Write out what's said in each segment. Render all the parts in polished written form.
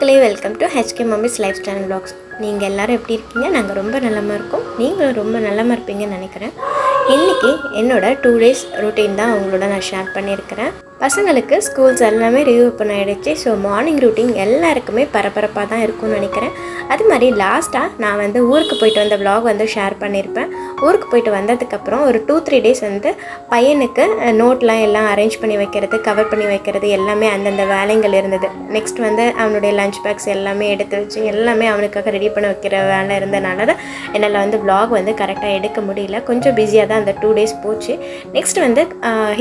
மக்களே welcome to H K mummy's life style vlogs. நீங்கள் எல்லோரும் எப்படி இருக்கீங்க? நாங்கள் ரொம்ப நல்லமாக இருக்கோம். நீங்களும் ரொம்ப நல்லமாக இருப்பீங்கன்னு நினைக்கிறேன். இன்றைக்கி என்னோடய 2 days ரொட்டீன் தான் உங்களோட நான் ஷேர் பண்ணியிருக்கிறேன். பசங்களுக்கு ஸ்கூல்ஸ் எல்லாமே ரீஓப்பன் ஆகிடுச்சு. ஸோ மார்னிங் ரூட்டீன் எல்லாருக்குமே பரபரப்பாக தான் இருக்கும்னு நினைக்கிறேன். அது மாதிரி லாஸ்ட்டாக நான் ஊருக்கு போயிட்டு வந்த விலாக் ஷேர் பண்ணியிருப்பேன். ஊருக்கு போயிட்டு வந்ததுக்கப்புறம் ஒரு 2-3 days பையனுக்கு நோட்லாம் எல்லாம் அரேஞ்ச் பண்ணி வைக்கிறது, கவர் பண்ணி வைக்கிறது எல்லாமே அந்தந்த வேலைகள் இருந்தது. நெக்ஸ்ட் அவனுடைய லஞ்ச் பேக்ஸ் எல்லாமே எடுத்து வச்சு எல்லாமே அவனுக்காக ரெடி பண்ண வைக்கிற வேலை இருந்தனால தான் என்னால் விலாக் கரெக்டாக எடுக்க முடியல. கொஞ்சம் பிஸியாக தான் அந்த 2 days போச்சு. நெக்ஸ்ட்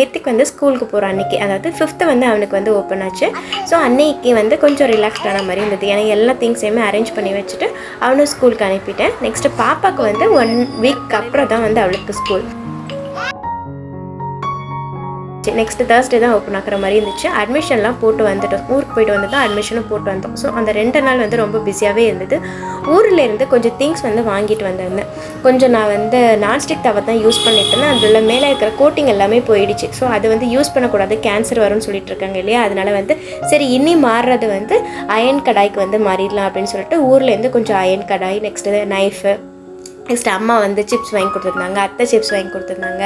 ஹித்திக் ஸ்கூலுக்கு போகிற அன்றைக்கி, அதாவது 5th அவனுக்கு ஓப்பன் ஆச்சு. ஸோ அன்னைக்கு கொஞ்சம் ரிலாக்ஸ்டான மாதிரி இருந்தது. ஏன்னா எல்லா திங்ஸையுமே அரேஞ்ச் பண்ணி வச்சுட்டு அவனை ஸ்கூலுக்கு அனுப்பிட்டேன். நெக்ஸ்ட்டு பாப்பாவுக்கு 1 week அப்புறம் தான் அவளுக்கு ஸ்கூல். நெக்ஸ்ட் Thursday தான் ஓப்பன் ஆகிற மாதிரி இருந்துச்சு. அட்மிஷன்லாம் போட்டு வந்துட்டோம். ஊருக்கு போயிட்டு வந்து தான் அட்மிஷனும் போட்டு வந்தோம். ஸோ அந்த 2 நாள் ரொம்ப பிஸியாகவே இருந்தது. ஊரில் இருந்து கொஞ்சம் திங்ஸ் வாங்கிட்டு வந்திருந்தேன். கொஞ்சம் நான் நான்ஸ்டிக் தவா தான் யூஸ் பண்ணிட்டேன்னா அதில் மேலே இருக்கிற கோட்டிங் எல்லாமே போயிடுச்சு. ஸோ அது யூஸ் பண்ணக்கூடாது, கேன்சர் வரும்னு சொல்லிட்டு இருக்காங்க இல்லையா. அதனால் சரி இனி மாறுறது அயன் கடாய்க்கு மாறிடலாம் அப்படின்னு சொல்லிட்டு ஊர்லேருந்து கொஞ்சம் அயன் கடாய், நெக்ஸ்ட்டு நைஃபு, நெக்ஸ்ட் அம்மா சிப்ஸ் வாங்கி கொடுத்துருந்தாங்க, அத்தை சிப்ஸ் வாங்கி கொடுத்துருந்தாங்க.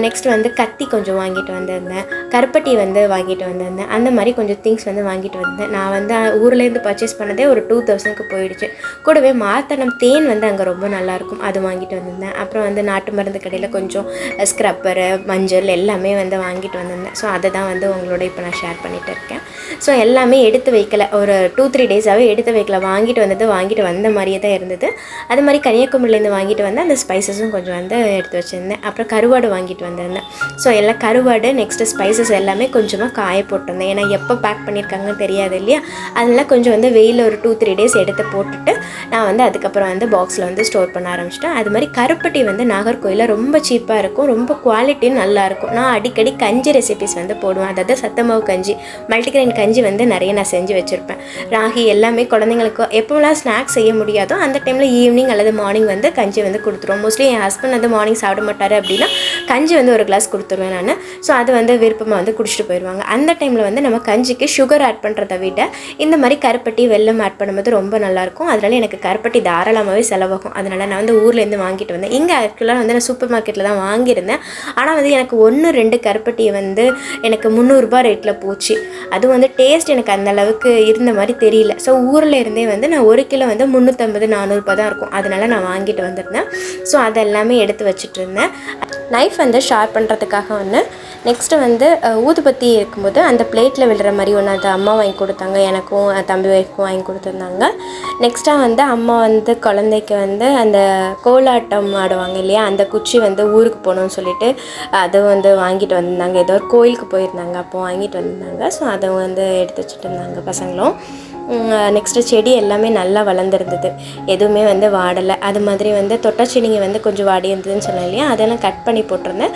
நெக்ஸ்ட் கத்தி கொஞ்சம் வாங்கிட்டு வந்திருந்தேன், கருப்பட்டி வாங்கிட்டு வந்திருந்தேன். அந்த மாதிரி கொஞ்சம் திங்ஸ் வாங்கிட்டு வந்தேன். நான் ஊர்லேருந்து பர்ச்சேஸ் பண்ணதே ஒரு 2000க்கு போயிடுச்சு. கூடவே மாத்தனம் தேன் அங்கே ரொம்ப நல்லாயிருக்கும், அது வாங்கிட்டு வந்திருந்தேன். அப்புறம் நாட்டு மருந்து கடையில் கொஞ்சம் ஸ்க்ரப்பரு, மஞ்சள் எல்லாமே வாங்கிட்டு வந்திருந்தேன். ஸோ அதை தான் உங்களோட இப்போ நான் ஷேர் பண்ணிகிட்டு இருக்கேன். ஸோ எல்லாமே எடுத்து வைக்கல, ஒரு 2-3 days-ஆகவே எடுத்து வைக்கல. வாங்கிட்டு வந்த மாதிரியே தான் இருந்தது. அது மாதிரி கன்னியாகுமரியிலேருந்து வாங்கிட்டு அந்த ஸ்பைசஸும் கொஞ்சம் எடுத்து வச்சுருந்தேன். அப்புறம் கருவாடு வாங்கிட்டு வந்திருந்தேன். ஸோ எல்லாம் கருவாடு, நெக்ஸ்ட்டு ஸ்பைசஸ் எல்லாமே கொஞ்சமாக காய போட்டிருந்தேன். ஏன்னா எப்போ பேக் பண்ணியிருக்காங்கன்னு தெரியாது இல்லையா. அதெல்லாம் கொஞ்சம் வெயிலில் ஒரு 2-3 days எடுத்து போட்டுட்டு நான் அதுக்கப்புறம் பாக்ஸில் ஸ்டோர் பண்ண ஆரம்பிச்சிட்டேன். அது மாதிரி கருப்பட்டி நாகர்கோயிலில் ரொம்ப சீப்பாக இருக்கும், ரொம்ப குவாலிட்டியும் நல்லாயிருக்கும். நான் அடிக்கடி கஞ்சி ரெசிபிஸ் போடுவேன். அதாவது சத்தமாவு கஞ்சி, மல்டிகிரெயின் கஞ்சி நிறைய நான் செஞ்சு வச்சுருப்பேன். ராகி எல்லாமே குழந்தைங்களுக்கு எப்போலாம் ஸ்நாக்ஸ் செய்ய முடியாதோ அந்த டைமில் ஈவினிங் அல்லது மார்னிங் கஞ்சி கொடுத்துருவோம். மோஸ்ட்லி என் ஹஸ்பண்ட் மார்னிங் சாப்பிட மாட்டார் அப்படின்னா கஞ்சி ஒரு கிளாஸ் கொடுத்துருவேன் நான். ஸோ அது விருப்பமாக குடிச்சிட்டு போயிடுவாங்க. அந்த டைமில் நம்ம கஞ்சிக்கு சுகர் ஆட் பண்ணுறதை விட இந்த மாதிரி கருப்பட்டி, வெல்லம் ஆட் பண்ணும்போது ரொம்ப நல்லாயிருக்கும். அதனால் எனக்கு கருப்பட்டி தாராளமாகவே செலவாகும். அதனால் நான் ஊர்லேருந்து வாங்கிட்டு வந்தேன். இங்கே ஆக்சுவலாக நான் சூப்பர் மார்க்கெட்டில் தான் வாங்கியிருந்தேன். ஆனால் எனக்கு 1-2 கருப்பட்டி எனக்கு 300 ரூபாய் ரேட்டில் போச்சு. அது டேஸ்ட் எனக்கு அந்த அளவுக்கு இருந்த மாதிரி தெரியல. ஸோ ஊரில் இருந்தே நான் 1 கிலோ 350-400 ரூபாய் தான் இருக்கும். அதனால் நான் வாங்கிட்டு வந்திருந்தேன். ஸோ அதெல்லாமே எடுத்து வச்சுட்டு இருந்தேன். நைஃப் ஷார்ப் பண்ணுறதுக்காக நெக்ஸ்ட்டு ஊதுபத்தி இருக்கும்போது அந்த பிளேட்டில் விழுற மாதிரி அது அம்மா வாங்கி கொடுத்தாங்க. எனக்கும் தம்பி ஒய்ஃப்க்கும் வாங்கி கொடுத்துருந்தாங்க. நெக்ஸ்ட்டாக அம்மா குழந்தைக்கு அந்த கோலாட்டம் ஆடுவாங்க இல்லையா, அந்த குச்சி ஊருக்கு போகணும்னு சொல்லிட்டு அது வாங்கிட்டு வந்திருந்தாங்க. ஏதோ ஒரு கோயிலுக்கு போயிருந்தாங்க, அப்போ வாங்கிட்டு வந்திருந்தாங்க. ஸோ அதை எடுத்து வச்சுட்டு இருந்தாங்க பசங்களும். நெக்ஸ்ட்டு செடி எல்லாமே நல்லா வளர்ந்துருந்தது, எதுவுமே வாடலை. அது மாதிரி தொட்டா செடிங்க கொஞ்சம் வாடி இருந்ததுன்னு சொன்னேன் இல்லையா, அதெல்லாம் கட் பண்ணி போட்டிருந்தேன்.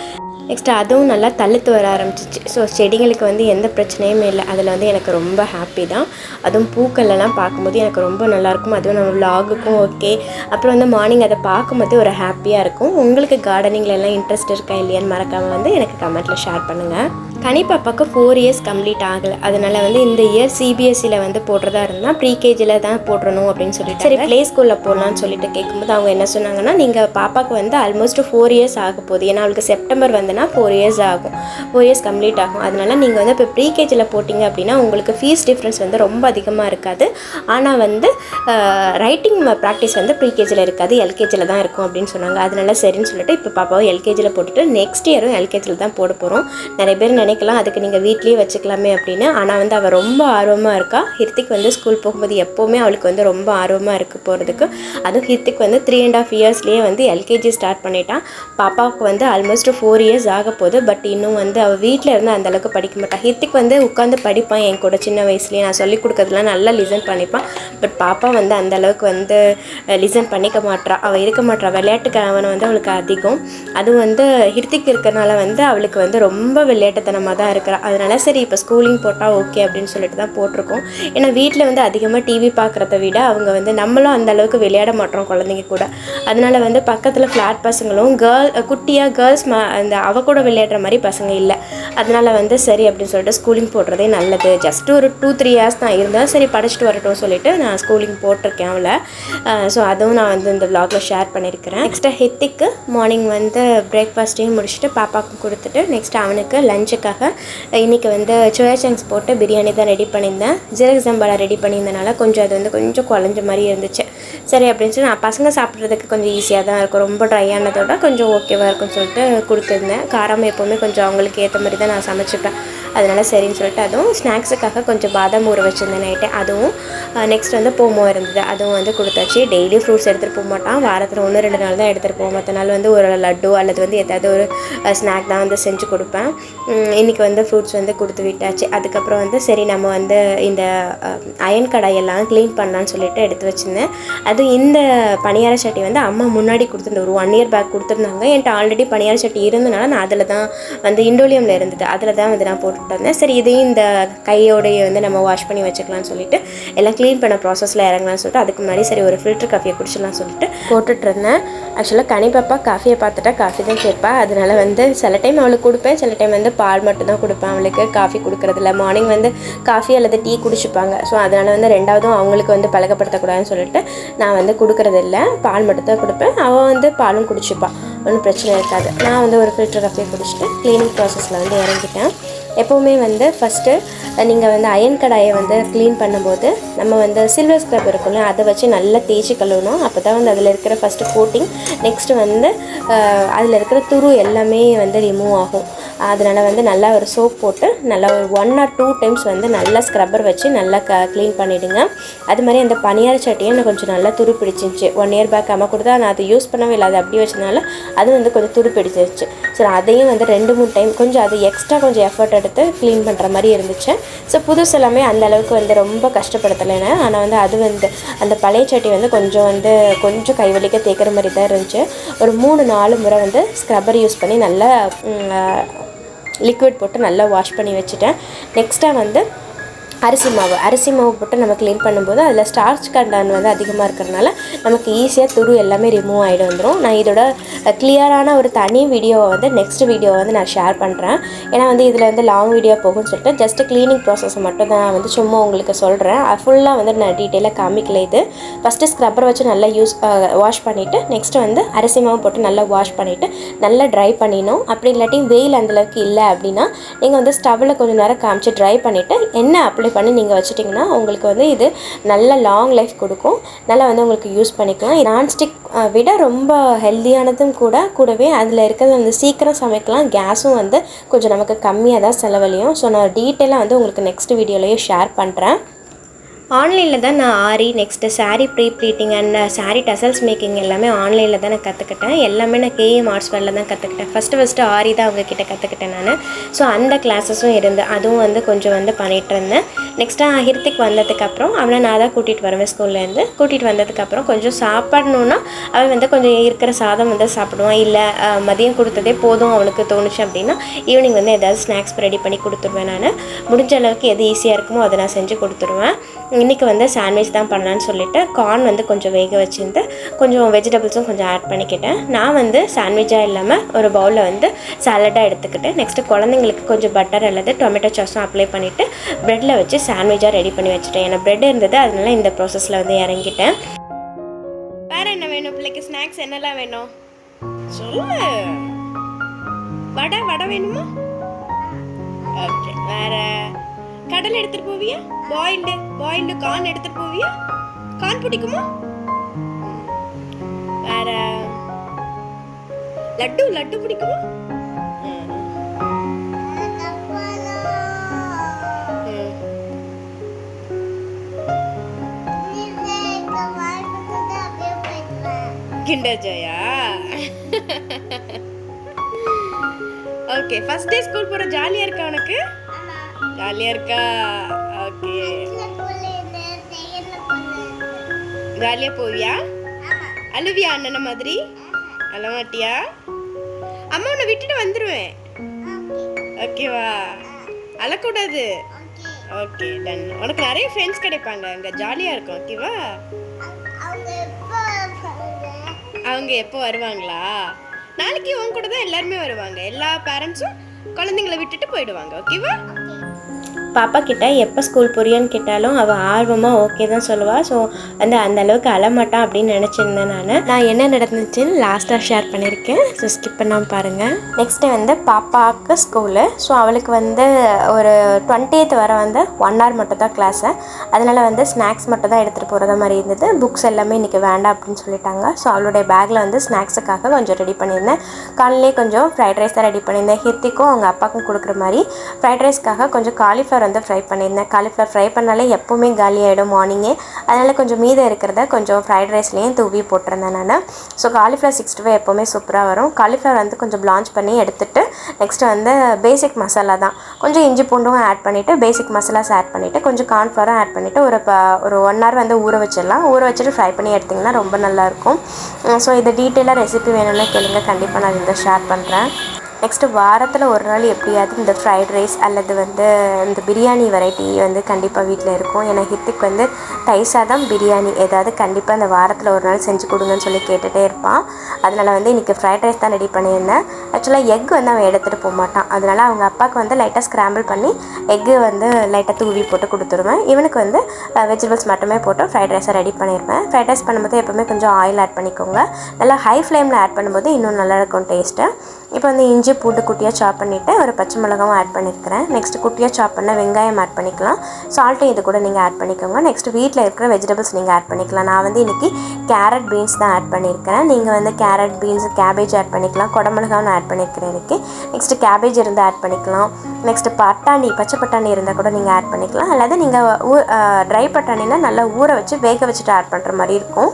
நெக்ஸ்ட்டு அதுவும் நல்லா தழுத்து வர ஆரம்பிச்சிச்சு. ஸோ செடிங்களுக்கு எந்த பிரச்சனையுமே இல்லை. அதில் எனக்கு ரொம்ப ஹாப்பி தான். அதுவும் பூக்கள்லாம் பார்க்கும்போது எனக்கு ரொம்ப நல்லாயிருக்கும். அதுவும் நம்ம விலாகுக்கும் ஓகே. அப்புறம் மார்னிங் அதை பார்க்கும்போது ஒரு ஹாப்பியாக இருக்கும். உங்களுக்கு கார்டனிங்லலாம் இன்ட்ரெஸ்ட் இருக்கா இல்லையான்னு மறக்காமல் எனக்கு கமெண்ட்டில் ஷேர் பண்ணுங்கள். கனிப்பாப்பாவுக்கு 4 years கம்ப்ளீட் ஆகலை. அதனால் இந்த இயர் சிபிஎஸ்சியில் போடுறதா இருந்தால் ப்ரீகேஜியில் தான் போடணும் அப்படின்னு சொல்லிட்டு, சரி ப்ளே ஸ்கூலில் போடலான்னு சொல்லிட்டு கேட்கும்போது அவங்க என்ன சொன்னாங்கன்னா, நீங்கள் பாப்பாவுக்கு ஆல்மோஸ்ட் 4 years ஆக போகுது. ஏன்னா அவளுக்கு செப்டம்பர் 4 years ஆகும், 4 years கம்ப்ளீட் ஆகும். அதனால் நீங்கள் இப்போ ப்ரீகேஜியில் போட்டிங்க அப்படின்னா உங்களுக்கு ஃபீஸ் டிஃப்ரென்ஸ் ரொம்ப அதிகமாக இருக்காது. ஆனால் ரைட்டிங் ப்ராக்டிஸ் ப்ரீகேஜியில் இருக்காது, எல்கேஜியில் தான் இருக்கும் அப்படின்னு சொன்னாங்க. அதனால சரின்னு சொல்லிட்டு இப்போ பாப்பாவை எல்கேஜியில் போட்டுட்டு நெக்ஸ்ட் இயரும் எல்கேஜியில் தான் போட போகிறோம். நிறைய பேர் நினைக்கலாம் அதுக்கு நீங்கள் வீட்லேயே வச்சுக்கலாமே அப்படின்னு. ஆனால் அவள் ரொம்ப ஆர்வமாக இருக்கா. ஹிருத்திக் ஸ்கூல் போகும்போது எப்போவுமே அவளுக்கு ரொம்ப ஆர்வமாக இருக்குது போகிறதுக்கு. அதுவும் ஹிருத்திக் 3.5 yearsலேயே எல்கேஜி ஸ்டார்ட் பண்ணிட்டான். பாப்பாவுக்கு ஆல்மோஸ்ட் 4 years ஆக போகுது. பட் இன்னும் அவள் வீட்டில் இருந்து அந்தளவுக்கு படிக்க மாட்டாள். ஹிருத்திக் உட்காந்து படிப்பான் என் கூட. சின்ன வயசுலேயே நான் சொல்லிக் கொடுக்கறதுலாம் நல்லா லிசன் பண்ணிப்பான். பட் பாப்பா அந்தளவுக்கு லிசன் பண்ணிக்க மாட்டாள், அவள் இருக்க மாட்டாள். விளையாட்டுக்கு அவனை அவளுக்கு அதிகம். அதுவும் ஹிருத்திக் இருக்கிறனால அவளுக்கு ரொம்ப விளையாட்டுத்தனம் சோம்பேறித்தனமாக தான் இருக்கிறா. அதனால சரி இப்போ ஸ்கூலிங் போட்டால் ஓகே அப்படின்னு சொல்லிட்டு தான் போட்டிருக்கோம். ஏன்னா வீட்டில் வந்து அதிகமாக டிவி பார்க்குறத விட அவங்க வந்து நம்மளும் அந்த அளவுக்கு விளையாட மாட்டோம் குழந்தைங்க கூட. அதனால வந்து பக்கத்தில் ஃப்ளாட் பசங்களும் குட்டியாக கேர்ள்ஸ் அந்த அவ கூட விளையாடுற மாதிரி பசங்க இல்லை. அதனால வந்து சரி அப்படின்னு சொல்லிட்டு ஸ்கூலிங் போடுறதே நல்லது. ஜஸ்ட் ஒரு 2-3 இயர்ஸ் தான் இருந்தால் சரி படிச்சுட்டு வரட்டும் சொல்லிட்டு நான் ஸ்கூலிங் போட்டிருக்கேன் அவளை. ஸோ அதுவும் நான் வந்து இந்த vlogல ஷேர் பண்ணியிருக்கிறேன். நெக்ஸ்ட்டு ஹித்திக்கு மார்னிங் வந்து பிரேக்ஃபாஸ்ட்டையும் முடிச்சுட்டு பாப்பாவுக்கு கொடுத்துட்டு நெக்ஸ்ட் அவனுக்கு லஞ்சுக்காக இன்றைக்கி வந்து சோயா சங்க்ஸ் போட்டு பிரியாணி தான் ரெடி பண்ணியிருந்தேன். ஜீரக சம்பாலா ரெடி பண்ணியிருந்தனால கொஞ்சம் அது வந்து கொஞ்சம் குழஞ்ச மாதிரி இருந்துச்சு. சரி அப்படின்னு சொல்லி நான் பசங்க சாப்பிட்றதுக்கு கொஞ்சம் ஈஸியாக தான் இருக்கும், ரொம்ப ட்ரையானதோட கொஞ்சம் ஓகேவாக இருக்கும்னு சொல்லிட்டு கொடுத்துருந்தேன். காரம் எப்போவுமே கொஞ்சம் அவங்களுக்கு ஏற்ற மாதிரி தான் நான் சமைச்சிப்பேன். அதனால் சரின்னு சொல்லிட்டு அதுவும் ஸ்நாக்ஸுக்காக கொஞ்சம் பாதாம் ஊற வச்சுருந்தேன் நைட்டு. அதுவும் நெக்ஸ்ட் வந்து போமோ இருந்தது, அதுவும் வந்து கொடுத்தாச்சு. டெய்லி ஃப்ரூட்ஸ் எடுத்துகிட்டு போக மாட்டான், வாரத்தில் 1-2 நாள் தான் எடுத்துகிட்டு போவோம். மற்ற நாள் வந்து ஒரு லட்டு அல்லது வந்து ஏதாவது ஒரு ஸ்நாக் தான் வந்து செஞ்சு கொடுப்பேன். இன்றைக்கி வந்து ஃப்ரூட்ஸ் வந்து கொடுத்து விட்டாச்சு. அதுக்கப்புறம் வந்து சரி நம்ம வந்து இந்த அயன் கடாயெல்லாம் க்ளீன் பண்ணலான்னு சொல்லிட்டு எடுத்து வச்சுருந்தேன். அதுவும் இந்த பனியார சட்டி வந்து அம்மா முன்னாடி கொடுத்துருந்த ஒரு 1 இயர் பேக் கொடுத்துருந்தாங்க. என்கிட்ட ஆல்ரெடி பனியார சட்டி இருந்தனால நான் அதில் தான் வந்து இண்டோலியமில் இருந்தது, அதில் தான் வந்து நான் போட்டுட்டு இருந்தேன். சரி இதையும் இந்த கையோடையே வந்து நம்ம வாஷ் பண்ணி வச்சுக்கலாம்னு சொல்லிட்டு எல்லாம் க்ளீன் பண்ண ப்ராசஸில் இறங்கலாம்னு சொல்லிட்டு அதுக்கு முன்னாடி சரி ஒரு ஃபில்டர் காஃபியை குடிச்சிடலாம்னு சொல்லிட்டு போட்டுட்டு இருந்தேன். ஆக்சுவலாக கனிப்பாப்பா காஃபியை பார்த்துட்டா காஃபி தான் கேட்பா. அதனால வந்து சில டைம் அவளுக்கு கொடுப்பேன், சில டைம் வந்து பால் மட்டும் தான் கொடுப்பேன் அவளுக்கு. காஃபி கொடுக்குறதில்ல. மார்னிங் வந்து காஃபி அல்லது டீ குடிச்சுப்பாங்க. ஸோ அதனால் வந்து ரெண்டாவதும் அவங்களுக்கு வந்து பழக்கப்படுத்தக்கூடாதுன்னு சொல்லிட்டு நான் வந்து கொடுக்குறதில்ல, பால் மட்டும் தான் கொடுப்பேன். அவள் வந்து பாலும் குடிச்சுப்பாள், ஒன்றும் பிரச்சனை இருக்காது. நான் வந்து ஒரு ஃபில்டர் காஃபியை குடிச்சிட்டு க்ளீனிங் ப்ராசஸில் வந்து இறங்கிட்டேன். எப்போவுமே வந்து ஃபஸ்ட்டு நீங்கள் வந்து அயன் கடாயை வந்து க்ளீன் பண்ணும்போது நம்ம வந்து சில்வர் ஸ்க்ரப் இருக்குல்ல, அதை வச்சு நல்லா தேய்ச்சி கழுவணும். அப்போ தான் வந்து அதில் இருக்கிற ஃபஸ்ட்டு கோட்டிங், நெக்ஸ்ட்டு வந்து அதில் இருக்கிற துரு எல்லாமே வந்து ரிமூவ் ஆகும். அதனால் வந்து நல்லா ஒரு சோப் போட்டு நல்லா ஒரு 1 or 2 டைம்ஸ் வந்து நல்லா ஸ்க்ரப்பர் வச்சு நல்லா க்ளீன் பண்ணிவிடுங்க. அது மாதிரி அந்த பனியார சட்டியை எனக்கு கொஞ்சம் நல்லா துரு பிடிச்சிருச்சு. 1 இயர் பேக் அம்மா கொடுத்தா நான் அதை யூஸ் பண்ணவே இல்லை, அது அப்படி வச்சதுனால அது வந்து கொஞ்சம் துரு பிடிச்சிருச்சு. சரி அதையும் வந்து 2-3 டைம் கொஞ்சம் அது எக்ஸ்ட்ரா கொஞ்சம் எஃபர்ட் எடுத்து க்ளீன் பண்ணுற மாதிரி இருந்துச்சு. ஸோ புதுசு எல்லாமே அந்த அளவுக்கு வந்து ரொம்ப கஷ்டப்படுத்தலைன்னு. ஆனால் வந்து அது வந்து அந்த பழைய சட்டி வந்து கொஞ்சம் கைவலிக்க தேய்க்கிற மாதிரி தான் இருந்துச்சு. ஒரு 3-4 முறை வந்து ஸ்க்ரப்பர் யூஸ் பண்ணி நல்லா லிக்விட் போட்டு நல்லா வாஷ் பண்ணி வச்சுட்டேன். நெக்ஸ்ட்டாக வந்து அரிசி மாவு போட்டு நம்ம க்ளீன் பண்ணும்போது அதில் ஸ்டார்ச் கண்டென்ட் வந்து அதிகமாக இருக்கிறதுனால நமக்கு ஈஸியாக துரு எல்லாமே ரிமூவ் ஆகிட்டு வந்துடும். நான் இதோட கிளியரான ஒரு தனி வீடியோவை வந்து நெக்ஸ்ட் வீடியோவை வந்து நான் ஷேர் பண்ணுறேன். ஏன்னா வந்து இதில் வந்து லாங் வீடியோ போகும்னு சொல்லிட்டு ஜஸ்ட் க்ளீனிங் ப்ராசஸை மட்டும் தான் நான் வந்து சும்மா உங்களுக்கு சொல்கிறேன். ஃபுல்லாக வந்து நான் டீட்டெயிலாக காமிக்கல. இது ஃபஸ்ட்டு ஸ்க்ரப்பர் வச்சு நல்லா வாஷ் பண்ணிவிட்டு நெக்ஸ்ட்டு வந்து அரிசி மாவு போட்டு நல்லா வாஷ் பண்ணிவிட்டு நல்லா ட்ரை பண்ணிடணும். அப்படி இல்லாட்டி வெயில் அந்தளவுக்கு இல்லை அப்படின்னா நீங்கள் வந்து ஸ்டவ்வில் கொஞ்சம் நேரம் காமிச்சு ட்ரை பண்ணிவிட்டு எண்ணெய் அப்ளை பண்ணி நீங்கள் வச்சுட்டிங்கன்னா உங்களுக்கு வந்து இது நல்ல லாங் லைஃப் கொடுக்கும். நல்லா வந்து உங்களுக்கு யூஸ் பண்ணிக்கலாம். நான்ஸ்டிக் விட ரொம்ப ஹெல்த்தியானதும் கூடவே அதில் இருக்கிறது வந்து சீக்கிரம் சமைக்கலாம். கேஸும் வந்து கொஞ்சம் நமக்கு கம்மியாக தான் செலவழியும். ஸோ நான் டீட்டெயிலாக வந்து உங்களுக்கு நெக்ஸ்ட் வீடியோலையும் ஷேர் பண்ணுறேன். ஆன்லைனில் தான் நான் ஆரி, next sari pre pleating and sari tassels making எல்லாமே ஆன்லைனில் தான் நான் கற்றுக்கிட்டேன். எல்லாமே நான் KM ஆர்ட்ஸ் வேரில் தான் கற்றுக்கிட்டேன். ஃபஸ்ட்டு ஆரி தான் அவங்கக்கிட்ட கற்றுக்கிட்டேன் நான். ஸோ அந்த கிளாஸஸும் இருந்து அதுவும் வந்து கொஞ்சம் வந்து பண்ணிகிட்டு இருந்தேன். நெக்ஸ்ட்டாக ஹிருத்திக் வந்ததுக்கப்புறம் அவனை நான் தான் கூட்டிகிட்டு வருவேன். ஸ்கூல்லேருந்து கூட்டிகிட்டு வந்ததுக்கப்புறம் கொஞ்சம் சாப்பிடணுன்னா அவன் வந்து கொஞ்சம் இருக்கிற சாதம் வந்து சாப்பிடுவான். இல்லை மதியம் கொடுத்ததே போதும் அவனுக்கு தோணுச்சு அப்படின்னா ஈவினிங் வந்து ஏதாவது ஸ்நாக்ஸ் ரெடி பண்ணி கொடுத்துருவேன். நான் முடிஞ்ச அளவுக்கு எது ஈஸியாக இருக்குமோ அதை நான் செஞ்சு கொடுத்துருவேன். இன்றைக்கி வந்து சாண்ட்விச் தான் பண்ணலான்னு சொல்லிட்டு கார்ன் வந்து கொஞ்சம் வேக வச்சுருந்து கொஞ்சம் வெஜிடபிள்ஸும் கொஞ்சம் ஆட் பண்ணிக்கிட்டேன். நான் வந்து சாண்ட்விச்சாக இல்லாமல் ஒரு பவுலில் வந்து சாலடாக எடுத்துக்கிட்டேன். நெக்ஸ்ட்டு குழந்தைங்களுக்கு கொஞ்சம் பட்டர் அல்லது டொமேட்டோ சாஸும் அப்ளை பண்ணிவிட்டு ப்ரெட்டில் வச்சு சாண்ட்விச்சாக ரெடி பண்ணி வச்சுட்டேன். ஏன்னா ப்ரெட் இருந்தது, அதனால இந்த ப்ராசஸில் வந்து இறங்கிட்டேன். வேறு என்ன வேணும் பிள்ளைக்கு? ஸ்நாக்ஸ் என்னெல்லாம் வேணும் சொல்லு. வடை வேணுமா? ஓகே. வேறு கடலை எடுத்துகிட்டு போவியா? பாயில்டு கார்ன் எடுத்துகிட்டு போவியா? கார்ன் பிடிக்குமா? வேற லட்டு பிடிக்குமா? கிண்டர் ஜாயா? ஓகே. ஃபர்ஸ்ட் டே ஸ்கூல் போற ஜாலியா இருக்கா உனக்கு? ஜாலியா இருக்கா? ஓகே. ஜாலியா போவியா? அழுவியா அண்ணன மாதிரி? அழ மாட்டியா? அம்மா உன்னை விட்டுட்டு வந்துருவேன். ஓகேவா? அழக்கூடாது. Okay done. உனக்கு நிறைய ஃப்ரெண்ட்ஸ் கிடைப்பாங்க அங்கே, ஜாலியாக இருக்கும். ஓகேவா? அவங்க எப்போ வருவாங்களா? நாளைக்கு உன் கூட தான் எல்லாருமே வருவாங்க. எல்லா பேரண்ட்ஸும் குழந்தைங்களை விட்டுட்டு போயிடுவாங்க. ஓகேவா? பாப்பா கிட்ட எப்போ ஸ்கூல் புரியும்னு கேட்டாலும் அவள் ஆர்வமாக ஓகே தான் சொல்லுவாள். ஸோ வந்து அந்த அளவுக்கு அழமாட்டான் அப்படின்னு நினச்சிருந்தேன். நான் என்ன நடந்துச்சுன்னு லாஸ்ட்டாக ஷேர் பண்ணியிருக்கேன். ஸோ ஸ்கிப் பண்ணாமல் பாருங்கள். நெக்ஸ்ட்டு வந்து பாப்பாவுக்கு ஸ்கூலு. ஸோ அவளுக்கு வந்து ஒரு 20th வர வந்து 1 hour மட்டும் தான் கிளாஸு. அதனால் வந்து ஸ்நாக்ஸ் மட்டும் தான் எடுத்துகிட்டு போகிறத மாதிரி இருந்தது. புக்ஸ் எல்லாமே இன்றைக்கி வேண்டாம் அப்படின்னு சொல்லிட்டாங்க. ஸோ அவளுடைய பேக்கில் வந்து ஸ்நாக்ஸுக்காக கொஞ்சம் ரெடி பண்ணியிருந்தேன். காலையிலே கொஞ்சம் ஃப்ரைட் ரைஸ் தான் ரெடி பண்ணியிருந்தேன். ஹித்திக்கும் அவங்க அப்பாவுக்கும் கொடுக்குற மாதிரி. ஃப்ரைட் ரைஸ்க்காக கொஞ்சம் காலிஃப்ளவர் வந்து ஃப்ரை பண்ணியிருந்தேன். காலிஃப்ளவர் ஃப்ரை பண்ணாலே எப்போவுமே காலி ஆகிடும் மார்னிங்கே. அதனால் கொஞ்சம் மீதம் இருக்கிறத கொஞ்சம் ஃப்ரைட் ரைஸ்லேயும் தூவி போட்டிருந்தேன் நான். ஸோ காலிஃப்ளவர் 65 எப்போவுமே சூப்பராக வரும். காலிஃப்ளவர் வந்து கொஞ்சம் பிளான்ச் பண்ணி எடுத்துகிட்டு நெக்ஸ்ட்டு வந்து பேசிக் மசாலா தான், கொஞ்சம் இஞ்சி பூண்டும் ஆட் பண்ணிவிட்டு பேசிக் மசாலாஸ் ஆட் பண்ணிவிட்டு கொஞ்சம் கார்ன்ஃப்ளவரும் ஆட் பண்ணிவிட்டு ஒரு 1 hour வந்து ஊற வச்சிடலாம். ஊற வச்சுட்டு ஃப்ரை பண்ணி எடுத்திங்கன்னா ரொம்ப நல்லாயிருக்கும். ஸோ இது டீட்டெயிலாக ரெசிபி வேணும்னா கேளுங்க, கண்டிப்பாக நான் இதை ஷேர் பண்ணுறேன். நெக்ஸ்ட்டு வாரத்தில் ஒரு நாள் எப்படியாவது இந்த ஃப்ரைட் ரைஸ் அல்லது வந்து இந்த பிரியாணி வெரைட்டி வந்து கண்டிப்பாக வீட்டில் இருக்கும். ஏன்னா ஹித்துக்கு வந்து தயிர் சாதம் பிரியாணி ஏதாவது கண்டிப்பாக இந்த வாரத்தில் ஒரு நாள் செஞ்சு கொடுங்கன்னு சொல்லி கேட்டுகிட்டே இருப்பான். அதனால் வந்து இன்றைக்கி ஃப்ரைட் ரைஸ் தான் ரெடி பண்ணியிருந்தேன். ஆக்சுவலாக எக் வந்து அவன் எடுத்துகிட்டு போக மாட்டான். அதனால் அவங்க அப்பாவுக்கு வந்து லைட்டாக ஸ்க்ராம்பிள் பண்ணி எக்கு வந்து லைட்டாக தூவி போட்டு கொடுத்துருவேன். இவனுக்கு வந்து வெஜிடபிள்ஸ் மட்டுமே போட்டு ஃப்ரைட் ரைஸை ரெடி பண்ணிடுவேன். ஃப்ரைட் ரைஸ் பண்ணும்போது எப்போவுமே கொஞ்சம் ஆயில் ஆட் பண்ணிக்கோங்க. நல்லா ஹை ஃப்ளேமில் ஆட் பண்ணும்போது இன்னும் நல்லாயிருக்கும் டேஸ்ட்டு. இப்போ வந்து இஞ்சி பூண்டு குட்டியாக சாப் பண்ணிவிட்டு ஒரு பச்சை மிளகாவும் ஆட் பண்ணியிருக்கிறேன். நெக்ஸ்ட்டு குட்டியாக சாப் பண்ண வெங்காயம் ஆட் பண்ணிக்கலாம். சால்ட்டும் இது கூட நீங்கள் ஆட் பண்ணிக்கோங்க. நெக்ஸ்ட்டு வீட்டில் இருக்கிற வெஜிடபிள்ஸ் நீங்கள் ஆட் பண்ணிக்கலாம். நான் வந்து இன்றைக்கி கேரட் பீன்ஸ் தான் ஆட் பண்ணியிருக்கிறேன். நீங்கள் வந்து கேரட் பீன்ஸ் கேபேஜ் ஆட் பண்ணிக்கலாம். குடமிளகாவும் ஆட் பண்ணியிருக்கிறேன் இன்றைக்கி. நெக்ஸ்ட்டு கேபேஜ் இருந்தால் ஆட் பண்ணிக்கலாம். நெக்ஸ்ட்டு பட்டாணி, பச்சை பட்டாணி இருந்தால் கூட நீங்கள் ஆட் பண்ணிக்கலாம். அல்லது நீங்கள் ட்ரை பட்டாணினா நல்லா ஊற வச்சு வேக வச்சுட்டு ஆட் பண்ணுற மாதிரி இருக்கும்.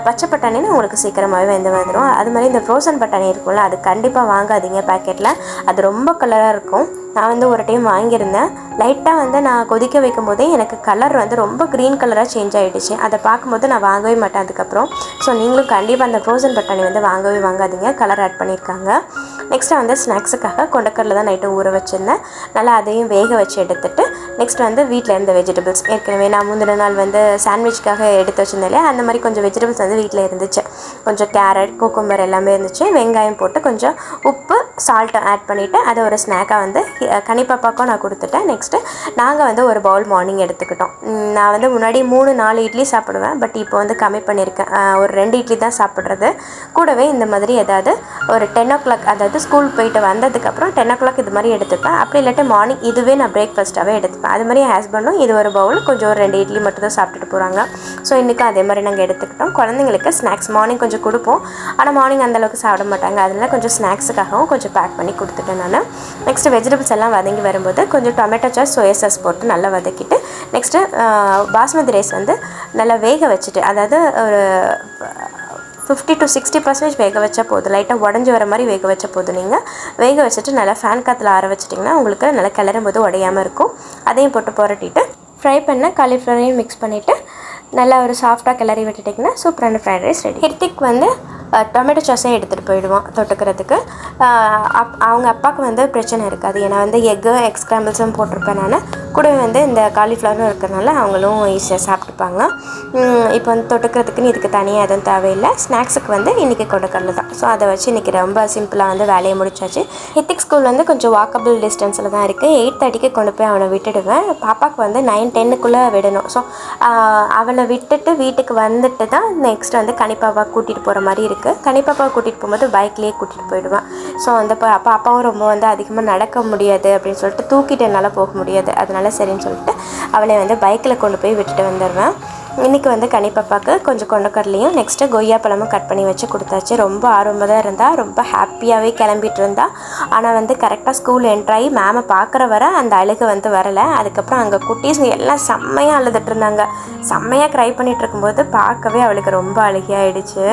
பச்சை பட்டாணினா உங்களுக்கு சீக்கிரமாகவே வெந்து வந்துடும். அது மாதிரி இந்த ஃப்ரோசன் பட்டாணி இருக்கும்ல, அது கண்டிப்பாக வாங்காதீங்க பேக்கெட்டில். அது ரொம்ப கலராக இருக்கும். நான் வந்து ஒரு டைம் வாங்கியிருந்தேன். லைட்டாக வந்து நான் கொதிக்க வைக்கும் போதே எனக்கு கலர் வந்து ரொம்ப க்ரீன் கலராக சேஞ்ச் ஆகிடுச்சு. அதை பார்க்கும்போது நான் வாங்கவே மாட்டேன் அதுக்கப்புறம். ஸோ நீங்களும் கண்டிப்பாக அந்த ஃப்ரோசன் பட்டாணி வந்து வாங்காதீங்க, கலர் ஆட் பண்ணியிருக்காங்க. நெக்ஸ்ட்டு வந்து ஸ்நாக்ஸுக்காக கொண்டக்கடலை தான் நைட்டு ஊற வச்சுருந்தேன். நல்லா அதையும் வேக வச்சு எடுத்துகிட்டு நெக்ஸ்ட் வந்து வீட்டில் இருந்த வெஜிடபிள்ஸ் ஏற்கனவே நான் முந்தின நாள் வந்து சாண்ட்விச்காக எடுத்து வச்சுருந்தேன் இல்லையா, அந்த மாதிரி கொஞ்சம் வெஜிடபிள்ஸ் வந்து வீட்டில் இருந்துச்சு. கொஞ்சம் கேரட், குக்கும்பர் எல்லாமே இருந்துச்சு. வெங்காயம் போட்டு கொஞ்சம் உப்பு சால்ட்டை ஆட் பண்ணிவிட்டு அதை ஒரு ஸ்நாக்காக வந்து கனிப்பாப்பாக்கும் நான் கொடுத்துட்டேன். நெக்ஸ்ட்டு நாங்கள் வந்து ஒரு பவுல் மார்னிங் எடுத்துக்கிட்டோம். நான் வந்து முன்னாடி 3-4 இட்லி சாப்பிடுவேன். பட் இப்போ வந்து கம்மி பண்ணியிருக்கேன். ஒரு 2 இட்லி தான் சாப்பிட்றது. கூடவே இந்த மாதிரி ஏதாவது ஒரு 10 o'clock, அதாவது ஸ்கூல் போயிட்டு வந்ததுக்கப்புறம் 10 o'clock இது மாதிரி எடுத்துப்பேன். அப்படி இல்லாட்டி மார்னிங் இதுவே நான் பிரேக்ஃபாஸ்ட்டாகவே எடுத்துப்பேன். அது மாதிரி என் ஹஸ்பண்டும் இது ஒரு பவுல் கொஞ்சம் ஒரு 2 இட்லி மட்டும் தான் சாப்பிட்டுட்டு போகிறாங்க. ஸோ இன்றைக்கும் அதே மாதிரி நாங்கள் எடுத்துக்கிட்டோம். குழந்தைங்களுக்கு ஸ்நாக்ஸ் மார்னிங் கொஞ்சம் கொடுப்போம். ஆனால் மார்னிங் அந்தளவுக்கு சாப்பிட மாட்டாங்க. அதனால் கொஞ்சம் ஸ்நாக்ஸுக்காகவும் கொஞ்சம் பேக் பண்ணி கொடுத்துட்டேன் நான். நெக்ஸ்ட்டு வெஜிடபிள்ஸ் எல்லாம் வதங்கி வரும்போது கொஞ்சம் டொமேட்டோ சாஸ், சோயா சாஸ் போட்டு நல்லா வதக்கிட்டு நெக்ஸ்ட்டு பாஸ்மதி ரைஸ் வந்து நல்லா வேக வச்சுட்டு, அதாவது ஒரு 50 to 60% வேக வச்சா போதும். லைட்டாக உடஞ்சி வர மாதிரி வேக வச்ச போதும். நீங்கள் வேக வச்சுட்டு நல்லா ஃபேன் காற்றுல ஆற வச்சிட்டிங்கன்னா உங்களுக்கு நல்லா கிளறும் போது உடையாமல் இருக்கும். அதையும் போட்டு புரட்டிட்டு ஃப்ரை பண்ண காலிஃப்ளவரையும் மிக்ஸ் பண்ணிவிட்டு நல்லா ஒரு சாஃப்டாக கிளறி விட்டுட்டிங்கன்னா சூப்பரான ஃப்ரைட் ரைஸ் ரெடி. ஹிர்திக் வந்து டொமேட்டோ சாஸையும் எடுத்துகிட்டு போயிடுவான் தொட்டுக்கிறதுக்கு. அவங்க அப்பாவுக்கு வந்து பிரச்சனை இருக்காது. ஏன்னா வந்து எக்கு எக்ஸ்கிராம்பிள்ஸும் போட்டிருப்பேன் நான். கூடவே வந்து இந்த காலிஃப்ளவரும் இருக்கிறனால அவங்களும் ஈஸியாக சாப்பிட்டுப்பாங்க. இப்போ வந்து தொட்டுக்கிறதுக்குன்னு இதுக்கு தனியாக எதுவும் தேவையில்லை. ஸ்நாக்ஸுக்கு வந்து இன்றைக்கி கொண்டக்கடலை தான். ஸோ அதை வச்சு இன்றைக்கி ரொம்ப சிம்பிளாக வந்து வேலையை முடிச்சாச்சு. ஹித்திக் ஸ்கூல் வந்து கொஞ்சம் வாக்கபிள் டிஸ்டன்ஸில் தான் இருக்குது. 8:30க்கு கொண்டு போய் அவனை விட்டுடுவேன். பாப்பாவுக்கு வந்து 9-10க்குள்ளே விடணும். ஸோ அவளை விட்டுட்டு வீட்டுக்கு வந்துட்டு தான் நெக்ஸ்ட் வந்து கனிப்பாப்பா கூட்டிகிட்டு போகிற மாதிரி இருக்குது. கனிப்பாப்பாவை கூட்டிகிட்டு போகும்போது பைக்லேயே கூட்டிகிட்டு போயிடுவேன். ஸோ அந்த பாப்பாவும் ரொம்ப வந்து அதிகமாக நடக்க முடியாது அப்படின்னு சொல்லிட்டு தூக்கிட்டு என்னால் போக முடியாது. அதனால சரின்னு சொல்லிட்டு அவளை வந்து பைக்கில் கொண்டு போய் விட்டுட்டு வந்துடுவேன். இன்றைக்கி வந்து கனிப்பாப்பாவுக்கு கொஞ்சம் கொண்டக்கடலையும் நெக்ஸ்ட்டு கொய்யாப்பழமும் கட் பண்ணி வச்சு கொடுத்தாச்சு. ரொம்ப ஆர்வமாக தான் இருந்தால், ரொம்ப ஹாப்பியாகவே கிளம்பிட்டு இருந்தா. ஆனால் வந்து கரெக்டாக ஸ்கூல் என்ட்ராகி மேமை பார்க்குற வர அந்த அழுகை வந்து வரலை. அதுக்கப்புறம் அங்கே குட்டீஸ் எல்லாம் செம்மையாக அழுதுட்டு இருந்தாங்க. செம்மையாக க்ரை பண்ணிகிட்டு இருக்கும்போது பார்க்கவே அவளுக்கு ரொம்ப அழுகையாகிடுச்சு.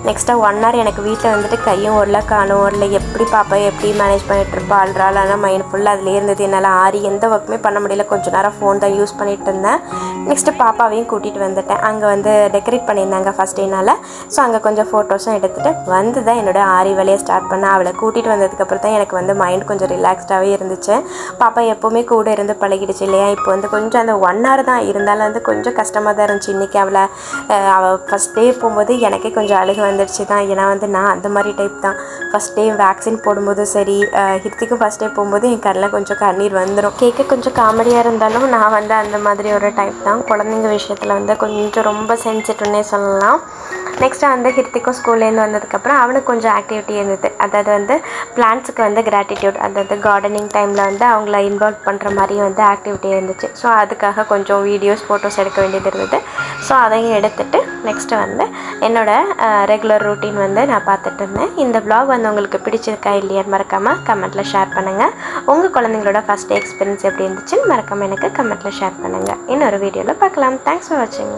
நெக்ஸ்ட்டாக 1 hour எனக்கு வீட்டில் வந்துட்டு கையும் ஓடல காலும் ஓடல, எப்படி பாப்பா எப்படி மேனேஜ் பண்ணிகிட்டு இருப்பா ஆள்றாள். ஆனால் மைண்ட் ஃபுல்லாக அதிலே இருந்தது. என்னால் ஆரி எந்த ஒர்க்குமே பண்ண முடியல. கொஞ்சம் நேரம் ஃபோன் தான் யூஸ் பண்ணிகிட்டு இருந்தேன். நெக்ஸ்ட்டு பாப்பாவையும் கூட்டிகிட்டு வந்துட்டேன். அங்கே வந்து டெக்கரேட் பண்ணியிருந்தாங்க ஃபஸ்ட் டேனால். ஸோ அங்கே கொஞ்சம் ஃபோட்டோஸும் எடுத்துகிட்டு வந்து தான் என்னோடய ஆரி வேலையை ஸ்டார்ட் பண்ணேன். அவளை கூட்டிகிட்டு வந்ததுக்கப்புறம் தான் எனக்கு வந்து மைண்ட் கொஞ்சம் ரிலாக்ஸ்டாகவே இருந்துச்சு. பாப்பா எப்போவுமே கூட இருந்து பழகிடுச்சு இல்லையா. இப்போ வந்து கொஞ்சம் அந்த 1 hour தான் இருந்தாலும் வந்து கொஞ்சம் கஷ்டமாக தான் இருந்துச்சு. இன்றைக்கி அவள் ஃபஸ்ட் டே போகும்போது எனக்கே கொஞ்சம் அழுக வந்துடுச்சு தான். ஏன்னா வந்து நான் அந்த மாதிரி டைப் தான். ஃபஸ்ட் டே வேக்சின் போடும்போது சரி, ஹிருத்திக்கும் ஃபஸ்ட் டே போகும்போது என் கண்ணில் கொஞ்சம் கண்ணீர் வந்துடும். கேட்க கொஞ்சம் காமெடியாக இருந்தாலும் நான் வந்து அந்த மாதிரி ஒரு டைப் தான். குழந்தைங்க விஷயத்தில் வந்து கொஞ்சம் ரொம்ப சென்சிட்டிவ்னே சொல்லலாம். நெக்ஸ்ட்டு வந்து ஹிருத்திக்கும் ஸ்கூல்லேருந்து வந்ததுக்கப்புறம் அவனுக்கு கொஞ்சம் ஆக்டிவிட்டி இருந்தது. அதாவது வந்து பிளான்ஸுக்கு வந்து கிராட்டிடியூட், அதாவது கார்டனிங் டைமில் வந்து அவங்கள இன்வால்வ் பண்ணுற மாதிரி வந்து ஆக்டிவிட்டி இருந்துச்சு. ஸோ அதுக்காக கொஞ்சம் வீடியோஸ் ஃபோட்டோஸ் எடுக்க வேண்டியது இருந்தது. ஸோ அதையும் எடுத்துகிட்டு நெக்ஸ்ட்டு வந்து என்னோடய ரெகுலர் ரூட்டீன் வந்து நான் பார்த்துட்டு இருந்தேன். இந்த vlog வந்து உங்களுக்கு பிடிச்சிருக்கா இல்லையான்னு மறக்காமல் கமெண்ட்டில் ஷேர் பண்ணுங்கள். உங்கள் குழந்தைங்களோட ஃபஸ்ட் டே எக்ஸ்பீரியன்ஸ் எப்படி இருந்துச்சுன்னு மறக்காமல் எனக்கு கமெண்ட்டில் ஷேர் பண்ணுங்கள். இன்னொரு வீடியோவில் பார்க்கலாம். தேங்க்ஸ் ஃபார் வாட்சிங்.